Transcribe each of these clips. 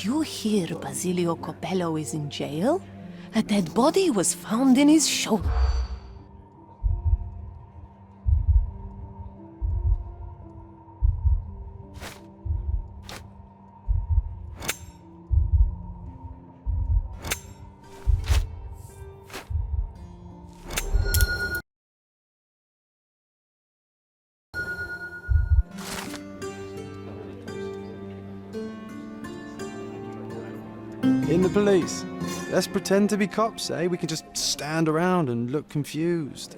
Did you hear Basilio Coppello is in jail? A dead body was found in his shoulder. In the police. Let's pretend to be cops, eh? We can just stand around and look confused.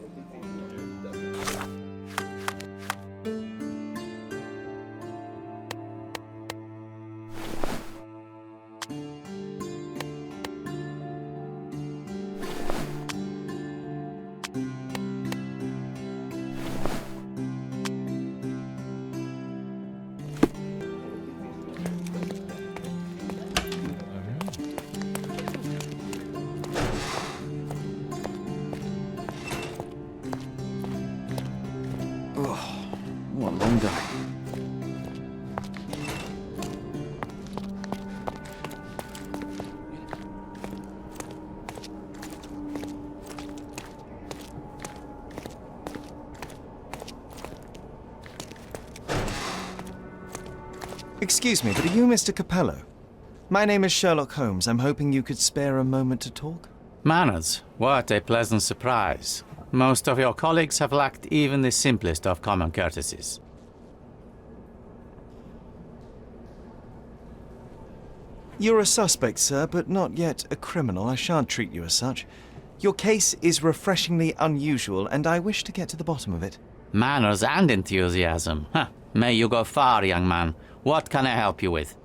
What a long day. Excuse me, but are you Mr. Coppello? My name is Sherlock Holmes. I'm hoping you could spare a moment to talk. Manners, what a pleasant surprise. Most of your colleagues have lacked even the simplest of common courtesies. You're a suspect, sir, but not yet a criminal. I shan't treat you as such. Your case is refreshingly unusual, and I wish to get to the bottom of it. Manners and enthusiasm. Huh. May you go far, young man. What can I help you with?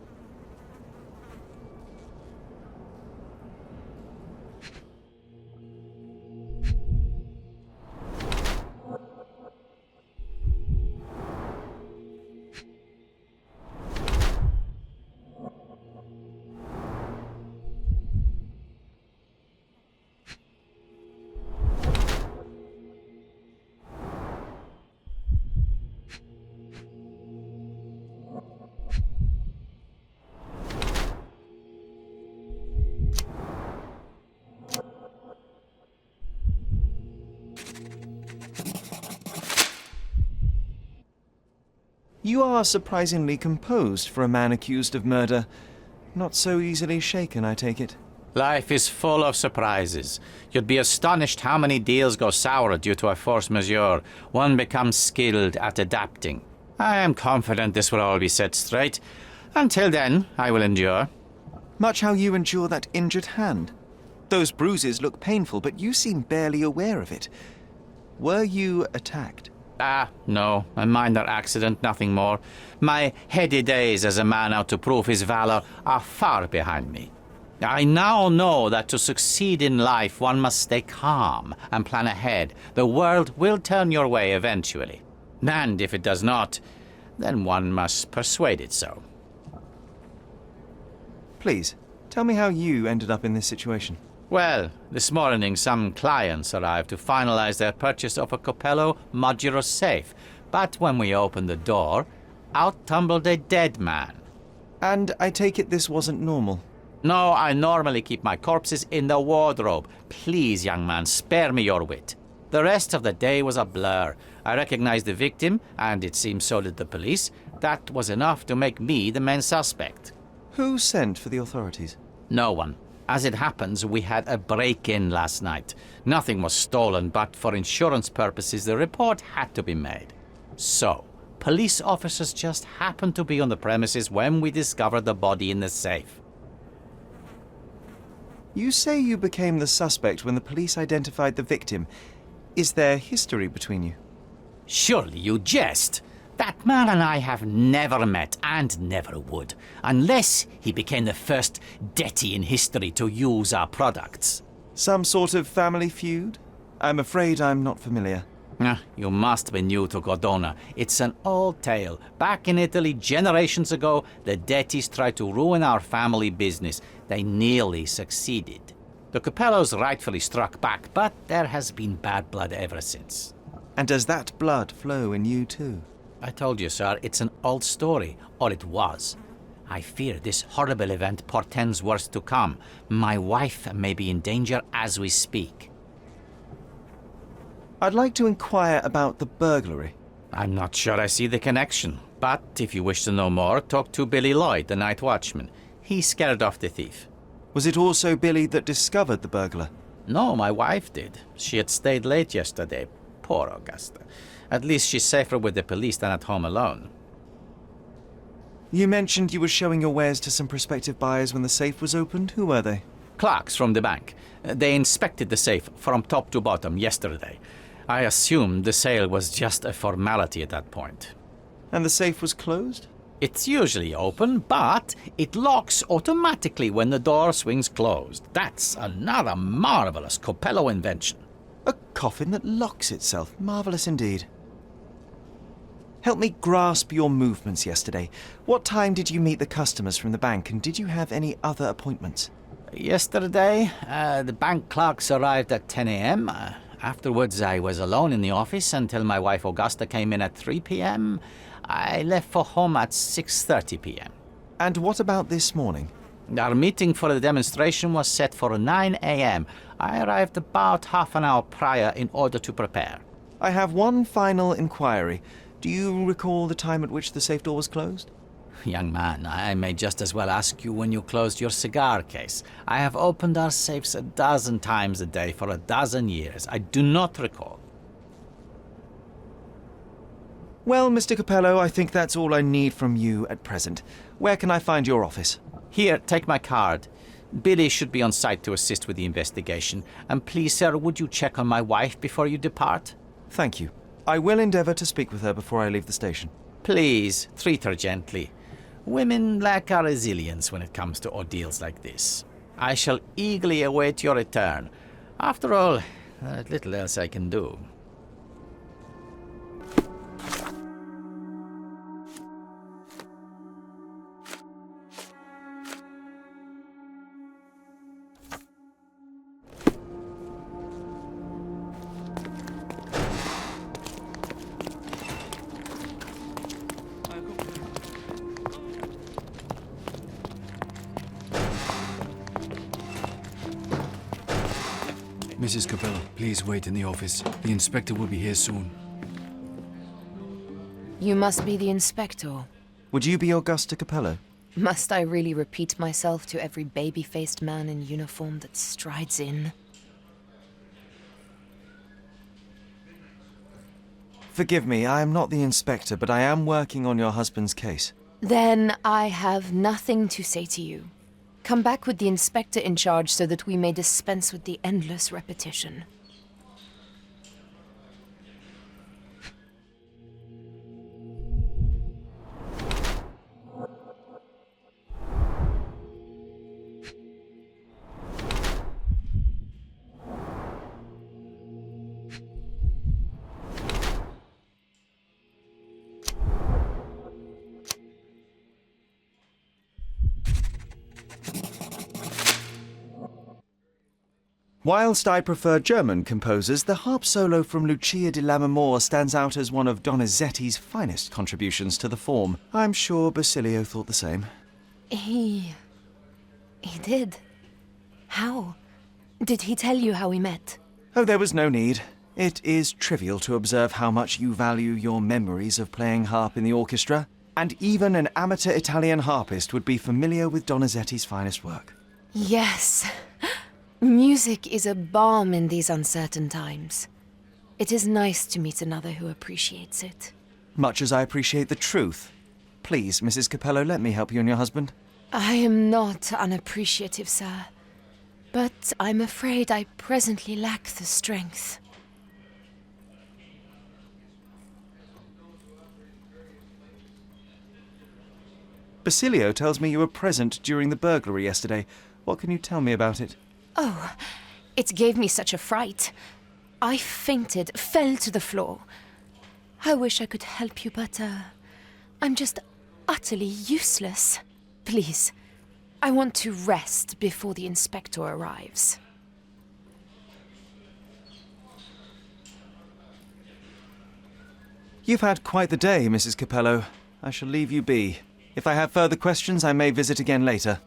You are surprisingly composed for a man accused of murder. Not so easily shaken, I take it. Life is full of surprises. You'd be astonished how many deals go sour due to a force majeure. One becomes skilled at adapting. I am confident this will all be set straight. Until then, I will endure. Much how you endure that injured hand. Those bruises look painful, but you seem barely aware of it. Were you attacked? No. A minor accident, nothing more. My heady days as a man out to prove his valor are far behind me. I now know that to succeed in life, one must stay calm and plan ahead. The world will turn your way eventually. And if it does not, then one must persuade it so. Please, tell me how you ended up in this situation. Well, this morning some clients arrived to finalize their purchase of a Coppello modular safe. But when we opened the door, out tumbled a dead man. And I take it this wasn't normal? No, I normally keep my corpses in the wardrobe. Please, young man, spare me your wit. The rest of the day was a blur. I recognized the victim, and it seems so did the police. That was enough to make me the main suspect. Who sent for the authorities? No one. As it happens, we had a break-in last night. Nothing was stolen, but for insurance purposes, the report had to be made. So, police officers just happened to be on the premises when we discovered the body in the safe. You say you became the suspect when the police identified the victim. Is there history between you? Surely you jest. That man and I have never met and never would, unless he became the first deity in history to use our products. Some sort of family feud? I'm afraid I'm not familiar. You must be new to Godona. It's an old tale. Back in Italy, generations ago, the deities tried to ruin our family business. They nearly succeeded. The Coppellos rightfully struck back, but there has been bad blood ever since. And does that blood flow in you too? I told you, sir, it's an old story, or it was. I fear this horrible event portends worse to come. My wife may be in danger as we speak. I'd like to inquire about the burglary. I'm not sure I see the connection, but if you wish to know more, talk to Billy Lloyd, the night watchman. He scared off the thief. Was it also Billy that discovered the burglar? No, my wife did. She had stayed late yesterday. Poor Augusta. At least she's safer with the police than at home alone. You mentioned you were showing your wares to some prospective buyers when the safe was opened. Who were they? Clerks from the bank. They inspected the safe from top to bottom yesterday. I assumed the sale was just a formality at that point. And the safe was closed? It's usually open, but it locks automatically when the door swings closed. That's another marvelous Coppello invention. A coffin that locks itself. Marvelous indeed. Help me grasp your movements yesterday. What time did you meet the customers from the bank, and did you have any other appointments? Yesterday, the bank clerks arrived at 10 a.m. Afterwards, I was alone in the office until my wife Augusta came in at 3 p.m. I left for home at 6:30 p.m. And what about this morning? Our meeting for the demonstration was set for 9 a.m. I arrived about half an hour prior in order to prepare. I have one final inquiry. Do you recall the time at which the safe door was closed? Young man, I may just as well ask you when you closed your cigar case. I have opened our safes a dozen times a day for a dozen years. I do not recall. Well, Mr. Coppello, I think that's all I need from you at present. Where can I find your office? Here, take my card. Billy should be on site to assist with the investigation. And please, sir, would you check on my wife before you depart? Thank you. I will endeavour to speak with her before I leave the station. Please, treat her gently. Women lack our resilience when it comes to ordeals like this. I shall eagerly await your return. After all, there's little else I can do. Mrs. Coppello, please wait in the office. The inspector will be here soon. You must be the inspector. Would you be Augusta Coppello? Must I really repeat myself to every baby-faced man in uniform that strides in? Forgive me, I am not the inspector, but I am working on your husband's case. Then I have nothing to say to you. Come back with the inspector in charge so that we may dispense with the endless repetition. Whilst I prefer German composers, the harp solo from Lucia di Lammermoor stands out as one of Donizetti's finest contributions to the form. I'm sure Basilio thought the same. He did. How? Did he tell you how we met? Oh, there was no need. It is trivial to observe how much you value your memories of playing harp in the orchestra, and even an amateur Italian harpist would be familiar with Donizetti's finest work. Yes. Music is a balm in these uncertain times. It is nice to meet another who appreciates it. Much as I appreciate the truth. Please, Mrs. Coppello, let me help you and your husband. I am not unappreciative, sir. But I'm afraid I presently lack the strength. Basilio tells me you were present during the burglary yesterday. What can you tell me about it? Oh, it gave me such a fright. I fainted, fell to the floor. I wish I could help you, but, I'm just utterly useless. Please, I want to rest before the inspector arrives. You've had quite the day, Mrs. Coppello. I shall leave you be. If I have further questions, I may visit again later.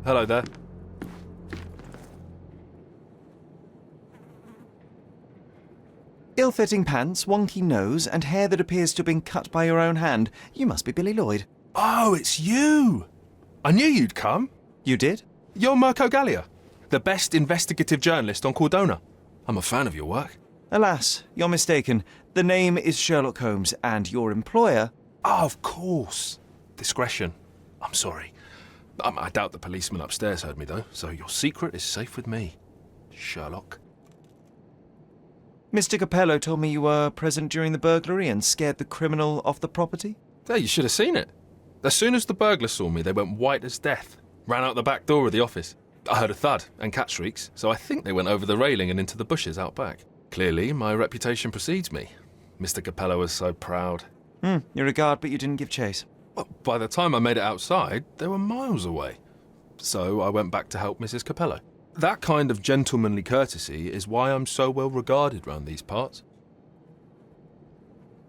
Hello there. Ill-fitting pants, wonky nose, and hair that appears to have been cut by your own hand. You must be Billy Lloyd. Oh, it's you! I knew you'd come. You did? You're Mirko Gallia, the best investigative journalist on Cordona. I'm a fan of your work. Alas, you're mistaken. The name is Sherlock Holmes, and your employer... Oh, of course. Discretion. I'm sorry. I doubt the policeman upstairs heard me, though, so your secret is safe with me, Sherlock. Mr. Capello told me you were present during the burglary and scared the criminal off the property? There, you should have seen it. As soon as the burglars saw me, they went white as death. Ran out the back door of the office. I heard a thud and cat shrieks, so I think they went over the railing and into the bushes out back. Clearly, my reputation precedes me. Mr. Capello was so proud. You're a guard, but you didn't give chase. Well, by the time I made it outside, they were miles away. So I went back to help Mrs. Capello. That kind of gentlemanly courtesy is why I'm so well regarded round these parts.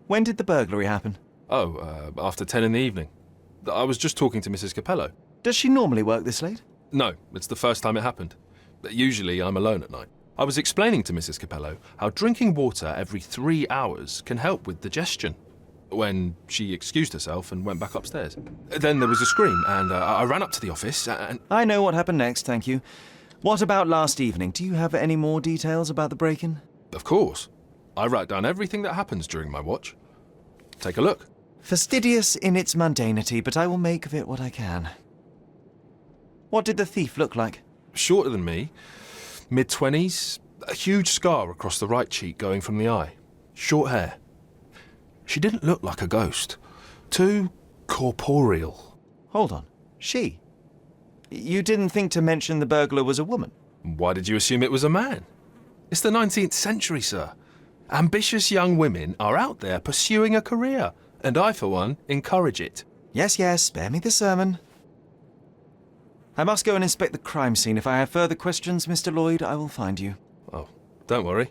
When did the burglary happen? After 10 in the evening. I was just talking to Mrs. Capello. Does she normally work this late? No, it's the first time it happened. Usually I'm alone at night. I was explaining to Mrs. Capello how drinking water every 3 hours can help with digestion, when she excused herself and went back upstairs. Then there was a scream, and I ran up to the office and... I know what happened next, thank you. What about last evening? Do you have any more details about the break-in? Of course. I write down everything that happens during my watch. Take a look. Fastidious in its mundanity, but I will make of it what I can. What did the thief look like? Shorter than me, mid-20s, a huge scar across the right cheek going from the eye. Short hair. She didn't look like a ghost. Too corporeal. Hold on. She? You didn't think to mention the burglar was a woman? Why did you assume it was a man? It's the 19th century, sir. Ambitious young women are out there pursuing a career, and I, for one, encourage it. Yes, yes, spare me the sermon. I must go and inspect the crime scene. If I have further questions, Mr. Lloyd, I will find you. Oh, don't worry.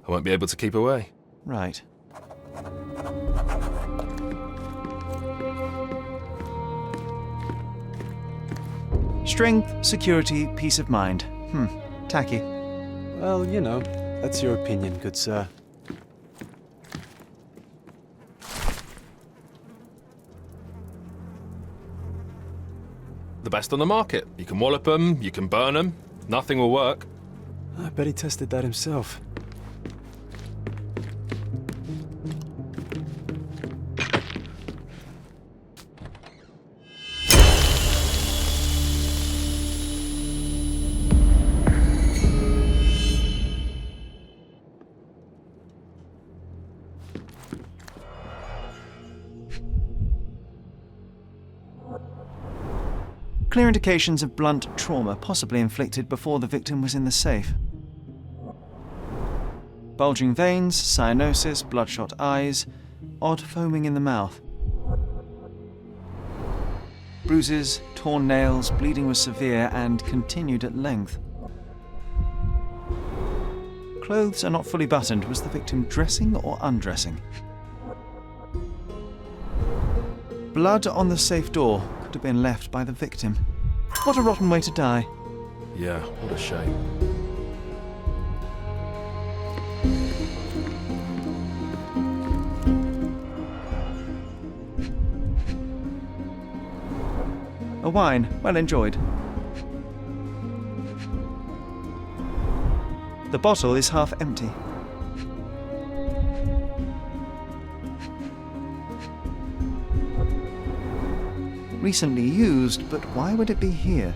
I won't be able to keep away. Right. Strength, security, peace of mind. Tacky. Well, you know, that's your opinion, good sir. The best on the market. You can wallop them, you can burn them. Nothing will work. I bet he tested that himself. Clear indications of blunt trauma, possibly inflicted before the victim was in the safe. Bulging veins, cyanosis, bloodshot eyes, odd foaming in the mouth. Bruises, torn nails, bleeding was severe and continued at length. Clothes are not fully buttoned. Was the victim dressing or undressing? Blood on the safe door could have been left by the victim. What a rotten way to die. Yeah, what a shame. A wine, well enjoyed. The bottle is half empty. Recently used, but why would it be here?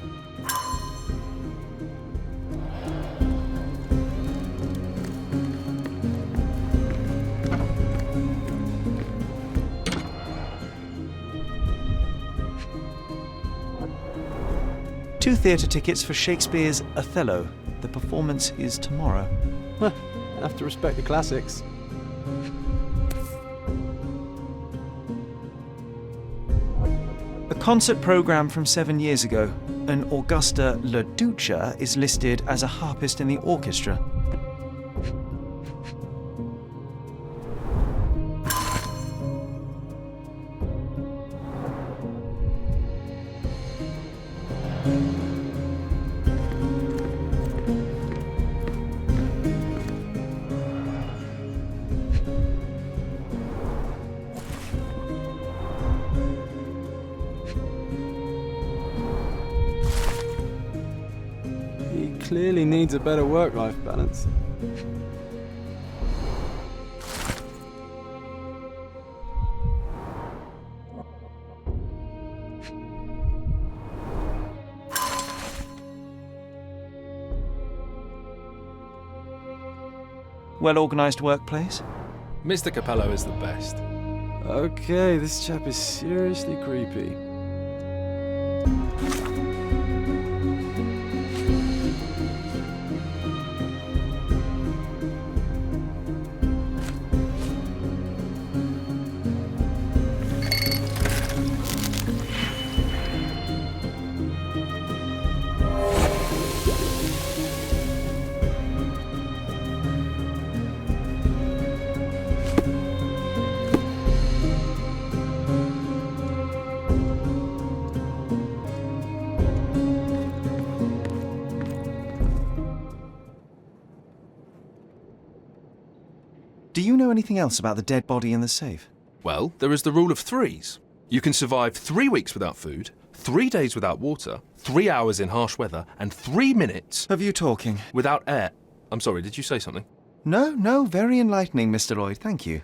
Two theatre tickets for Shakespeare's Othello. The performance is tomorrow. Have to respect the classics. A concert programme from 7 years ago. An Augusta La Duca is listed as a harpist in the orchestra. He clearly needs a better work-life balance. Well-organised workplace? Mr. Capello is the best. Okay, this chap is seriously creepy. Do you know anything else about the dead body in the safe? Well, there is the rule of threes. You can survive 3 weeks without food, 3 days without water, 3 hours in harsh weather, and 3 minutes Of you talking? without air. I'm sorry, did you say something? No, very enlightening, Mr. Lloyd, thank you.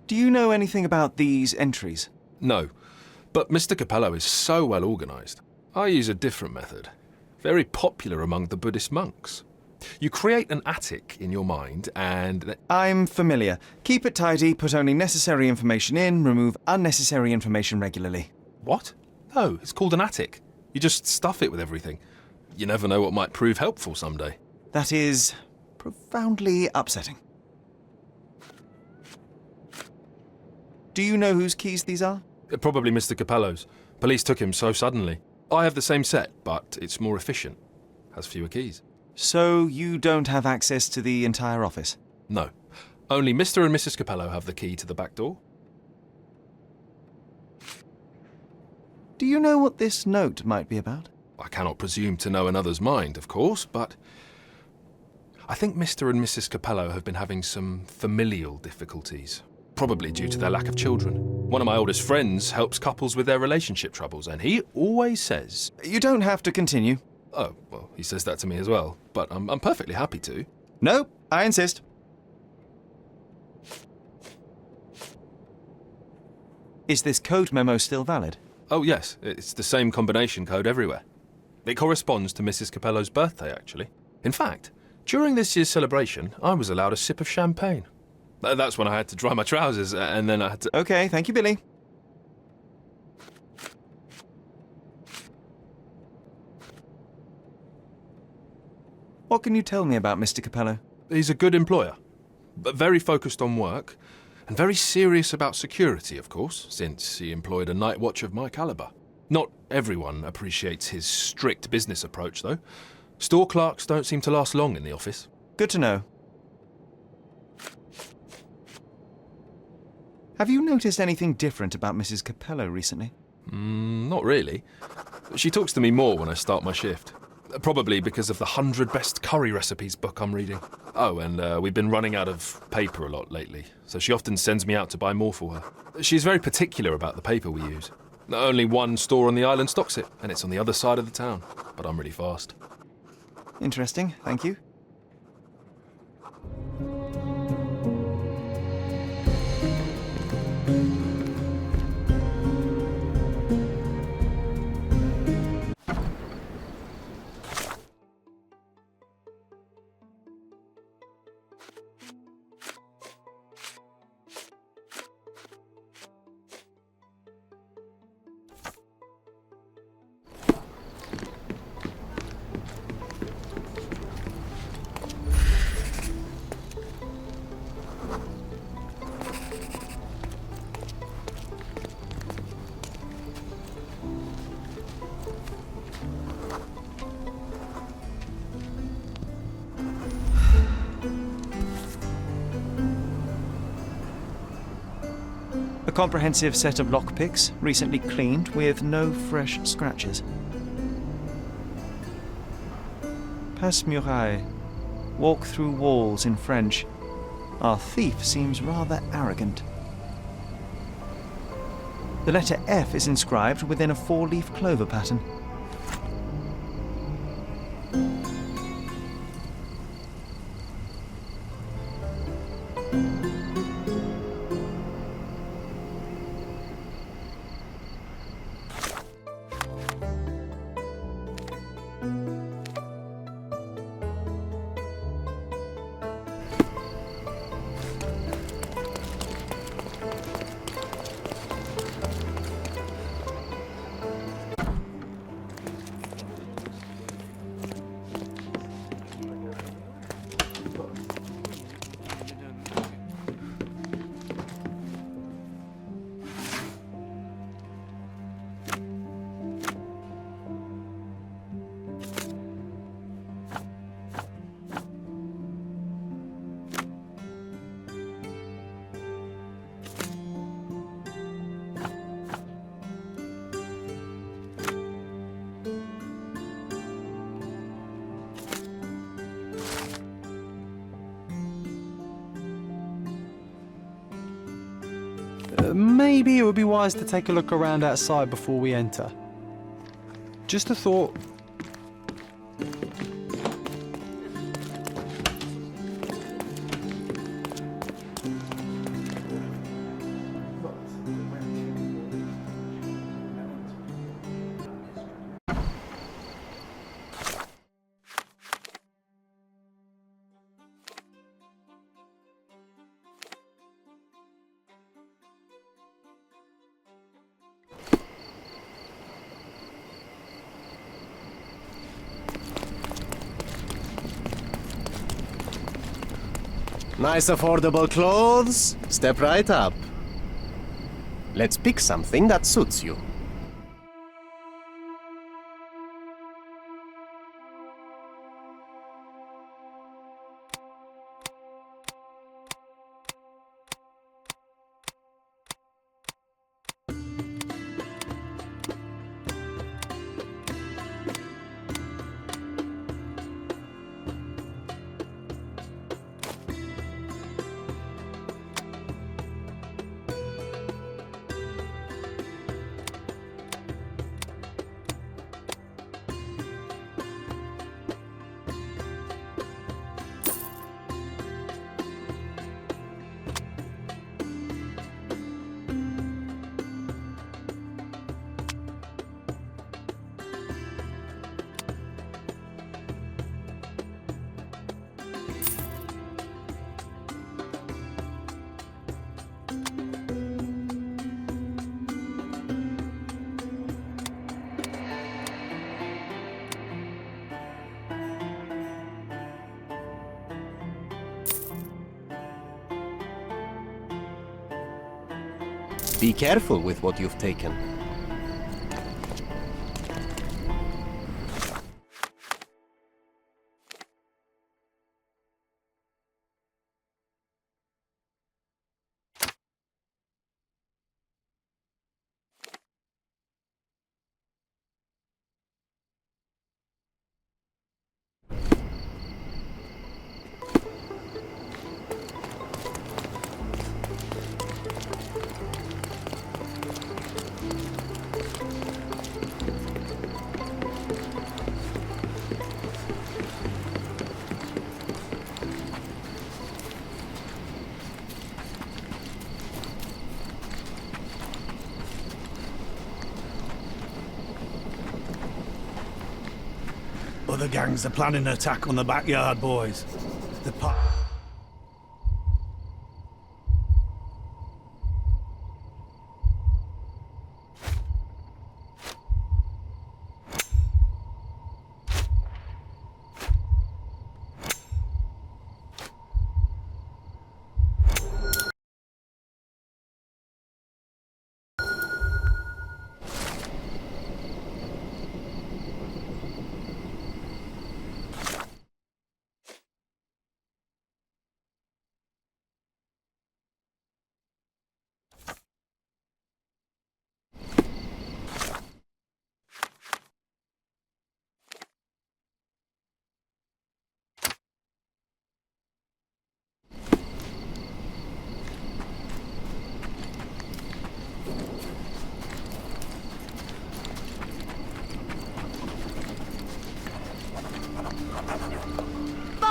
Do you know anything about these entries? No, but Mr. Capello is so well organised. I use a different method, very popular among the Buddhist monks. You create an attic in your mind and... I'm familiar. Keep it tidy, put only necessary information in, remove unnecessary information regularly. What? No, it's called an attic. You just stuff it with everything. You never know what might prove helpful someday. That is profoundly upsetting. Do you know whose keys these are? Probably Mr. Capello's. Police took him so suddenly. I have the same set, but it's more efficient. Has fewer keys. So you don't have access to the entire office? No. Only Mr. and Mrs. Capello have the key to the back door. Do you know what this note might be about? I cannot presume to know another's mind, of course, but I think Mr. and Mrs. Capello have been having some familial difficulties, probably due to their lack of children. One of my oldest friends helps couples with their relationship troubles, and he always says... You don't have to continue. Oh, well, he says that to me as well, but I'm perfectly happy to. No, I insist. Is this code memo still valid? Oh, yes, it's the same combination code everywhere. It corresponds to Mrs. Capello's birthday, actually. In fact, during this year's celebration, I was allowed a sip of champagne. That's when I had to dry my trousers, and then I had to... Okay, thank you, Billy. What can you tell me about Mr. Capello? He's a good employer, but very focused on work, and very serious about security, of course, since he employed a night watch of my caliber. Not everyone appreciates his strict business approach, though. Store clerks don't seem to last long in the office. Good to know. Have you noticed anything different about Mrs. Capello recently? Not really. She talks to me more when I start my shift. Probably because of the 100 Best Curry Recipes book I'm reading. Oh, and we've been running out of paper a lot lately, so she often sends me out to buy more for her. She's very particular about the paper we use. Only one store on the island stocks it, and it's on the other side of the town. But I'm really fast. Interesting, thank you. A comprehensive set of lockpicks, recently cleaned with no fresh scratches. Passe-muraille. Walk through walls in French. Our thief seems rather arrogant. The letter F is inscribed within a 4-leaf clover pattern. Maybe it would be wise to take a look around outside before we enter. Just a thought. Nice affordable clothes? Step right up. Let's pick something that suits you. Be careful with what you've taken. other gangs are planning an attack on the backyard, boys. The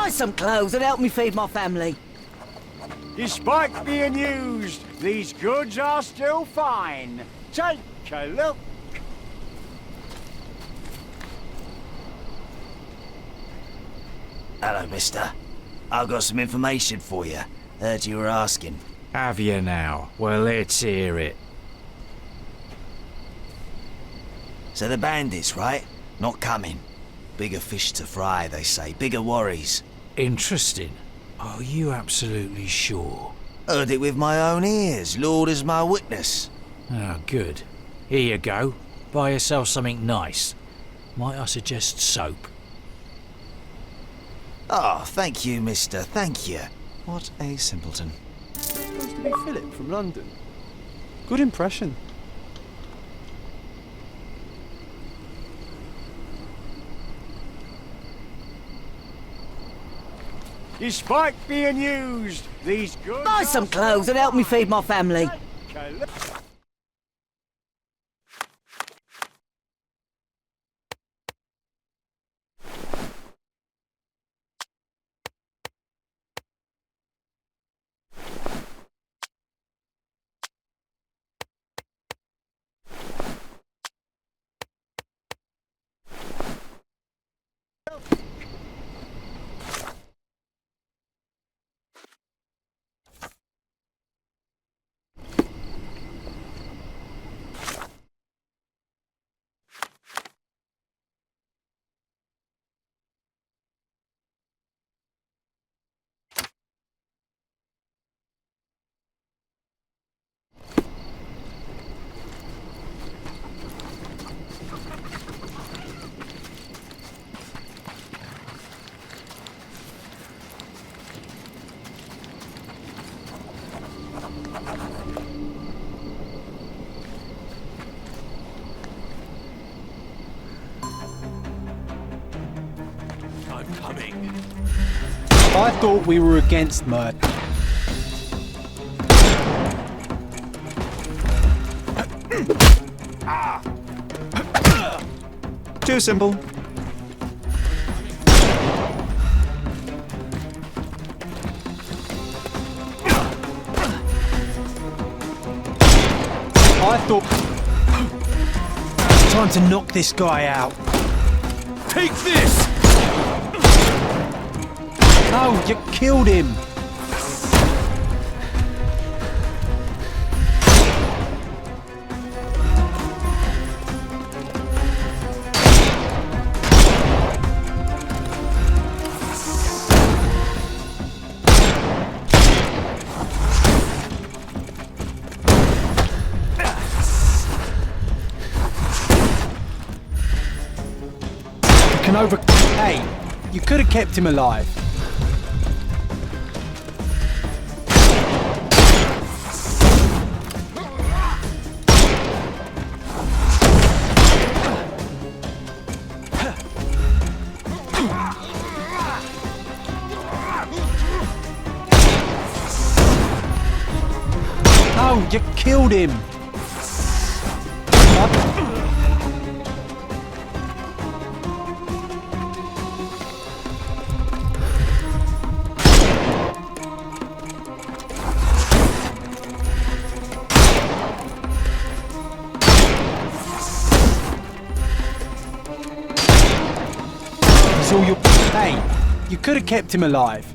Buy some clothes and help me feed my family. Despite being used, these goods are still fine. Take a look. Hello, mister. I've got some information for you. Heard you were asking. Have you now? Well, let's hear it. So the bandits, right? Not coming. Bigger fish to fry, they say. Bigger worries. Interesting. Are you absolutely sure? Heard it with my own ears. Lord is my witness. Oh, good. Here you go. Buy yourself something nice. Might I suggest soap? Oh, thank you, mister. Thank you. What a simpleton. Supposed to be Philip from London. Good impression. Despite being used, these goods Buy some clothes and help me feed my family. Take a look. I'm coming. I thought we were against murder. Too simple. I thought... It's time to knock this guy out. Take this! No, you killed him. Hey, you could have kept him alive. No, you killed him. You could have kept him alive.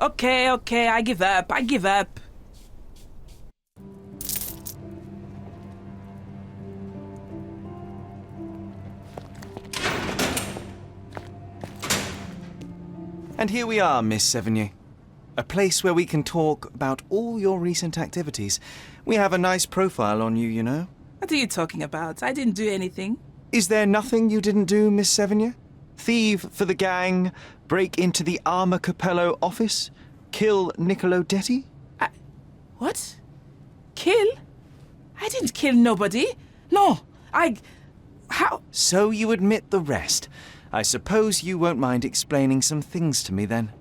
Okay, I give up. And here we are, Miss Sevigny. A place where we can talk about all your recent activities. We have a nice profile on you, you know. What are you talking about? I didn't do anything. Is there nothing you didn't do, Miss Sevigny? Thieve for the gang, break into the Armor Capello office, kill Niccolo Detti? What? Kill? I didn't kill nobody. No, How? So you admit the rest. I suppose you won't mind explaining some things to me then.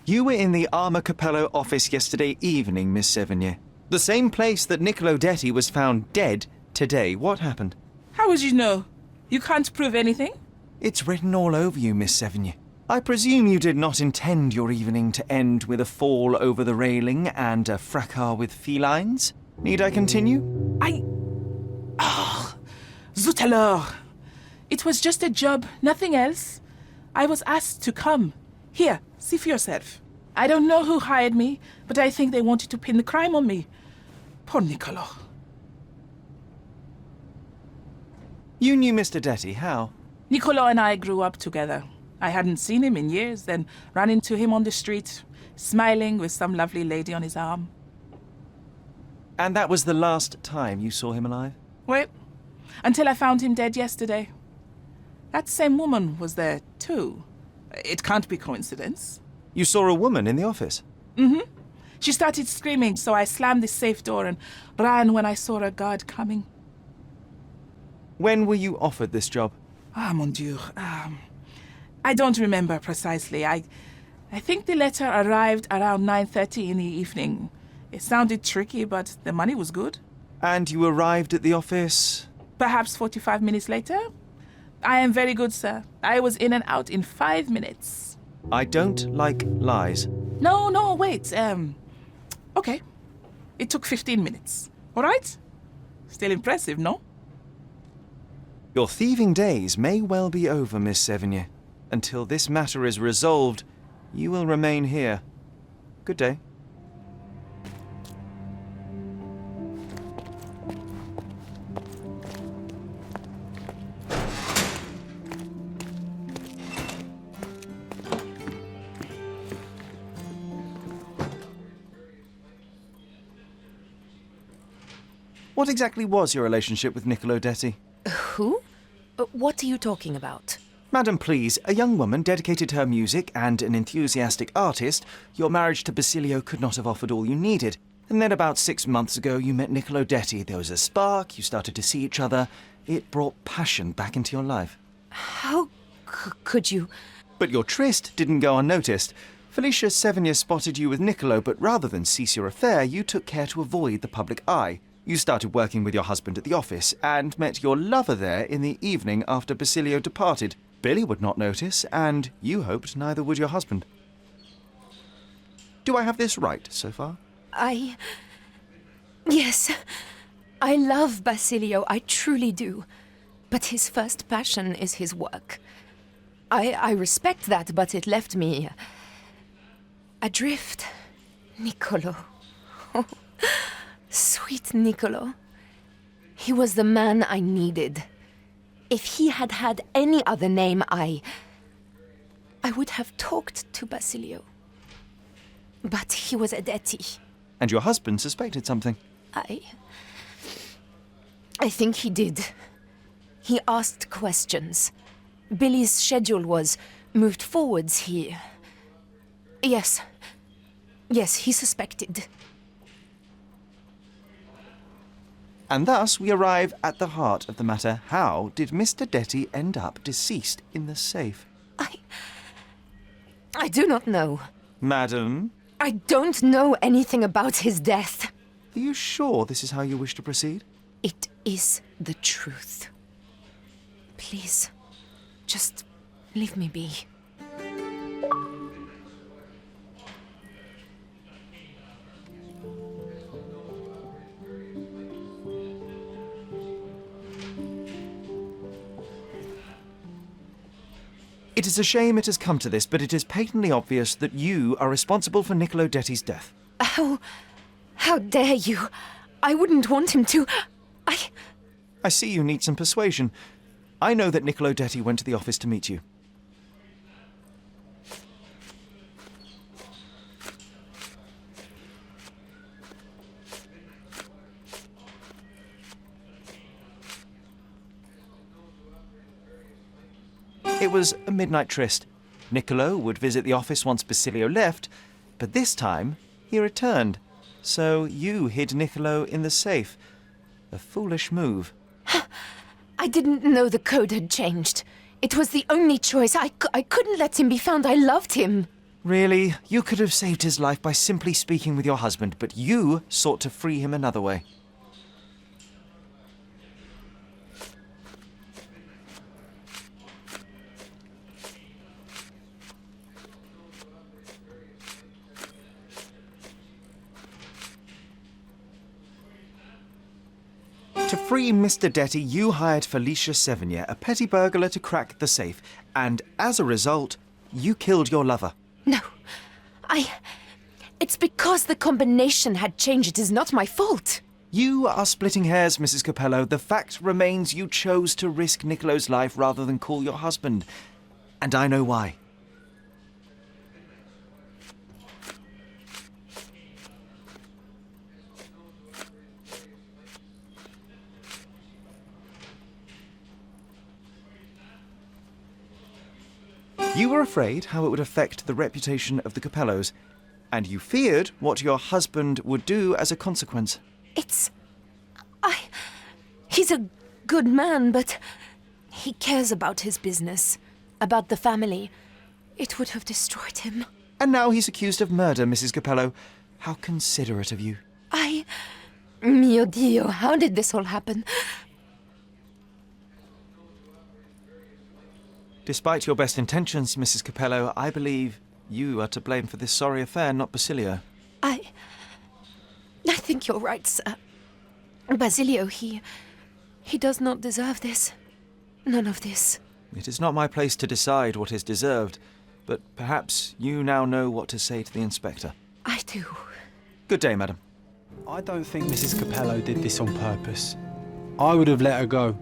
You were in the Armor Capello office yesterday evening, Miss Sevigny. The same place that Niccolo Detti was found dead today. What happened? How would you know? You can't prove anything? It's written all over you, Miss Sevigny. I presume you did not intend your evening to end with a fall over the railing and a fracas with felines. Need I continue? Zut alors! It was just a job, nothing else. I was asked to come. Here, see for yourself. I don't know who hired me, but I think they wanted to pin the crime on me. Poor Niccolo. You knew Mr. Detti, how? Niccolo and I grew up together. I hadn't seen him in years, then ran into him on the street, smiling with some lovely lady on his arm. And that was the last time you saw him alive? Well, until I found him dead yesterday. That same woman was there, too. It can't be coincidence. You saw a woman in the office? Mm-hmm. She started screaming, so I slammed the safe door and ran when I saw a guard coming. When were you offered this job? Ah, mon Dieu. I don't remember precisely. I think the letter arrived around 9:30 in the evening. It sounded tricky, but the money was good. And you arrived at the office? Perhaps 45 minutes later. I am very good, sir. I was in and out in 5 minutes. I don't like lies. No, wait. Okay. It took 15 minutes. All right? Still impressive, no? Your thieving days may well be over, Miss Sevigny. Until this matter is resolved, you will remain here. Good day. What exactly was your relationship with Niccolo Detti? Who? What are you talking about? Madam, please, a young woman dedicated to her music and an enthusiastic artist. Your marriage to Basilio could not have offered all you needed. And then about 6 months ago, you met Niccolo Detti. There was a spark, you started to see each other. It brought passion back into your life. How could you? But your tryst didn't go unnoticed. Felicia Sevigny spotted you with Niccolo, but rather than cease your affair, you took care to avoid the public eye. You started working with your husband at the office and met your lover there in the evening after Basilio departed. Billy would not notice, and you hoped neither would your husband. Do I have this right so far? Yes. I love Basilio, I truly do. But his first passion is his work. I respect that, but it left me adrift. Niccolo. Oh, sweet Niccolo. He was the man I needed. If he had had any other name, I would have talked to Basilio. But he was a Detti. And your husband suspected something? I think he did. He asked questions. Billy's schedule was moved forwards. Yes, he suspected. And thus we arrive at the heart of the matter. How did Mr. Detty end up deceased in the safe? I do not know. Madam? I don't know anything about his death. Are you sure this is how you wish to proceed? It is the truth. Please, just leave me be. It is a shame it has come to this, but it is patently obvious that you are responsible for Niccolo Detti's death. How dare you? I wouldn't want him to. I see you need some persuasion. I know that Niccolo Detty went to the office to meet you. It was a midnight tryst. Niccolo would visit the office once Basilio left, but this time he returned. So you hid Niccolo in the safe. A foolish move. I didn't know the code had changed. It was the only choice. I couldn't let him be found. I loved him. Really? You could have saved his life by simply speaking with your husband, but you sought to free him another way. To free Mr. Detty, you hired Felicia Sevigny, a petty burglar, to crack the safe, and as a result, you killed your lover. No. It's because the combination had changed. It is not my fault. You are splitting hairs, Mrs. Capello. The fact remains you chose to risk Niccolo's life rather than call your husband. And I know why. You were afraid how it would affect the reputation of the Capellos, and you feared what your husband would do as a consequence. He's a good man, but he cares about his business, about the family. It would have destroyed him. And now he's accused of murder, Mrs. Capello. How considerate of you. Mio Dio, how did this all happen? Despite your best intentions, Mrs. Capello, I believe you are to blame for this sorry affair, not Basilio. I think you're right, sir. Basilio, he does not deserve this. None of this. It is not my place to decide what is deserved, but perhaps you now know what to say to the inspector. I do. Good day, madam. I don't think Mrs. Capello did this on purpose. I would have let her go.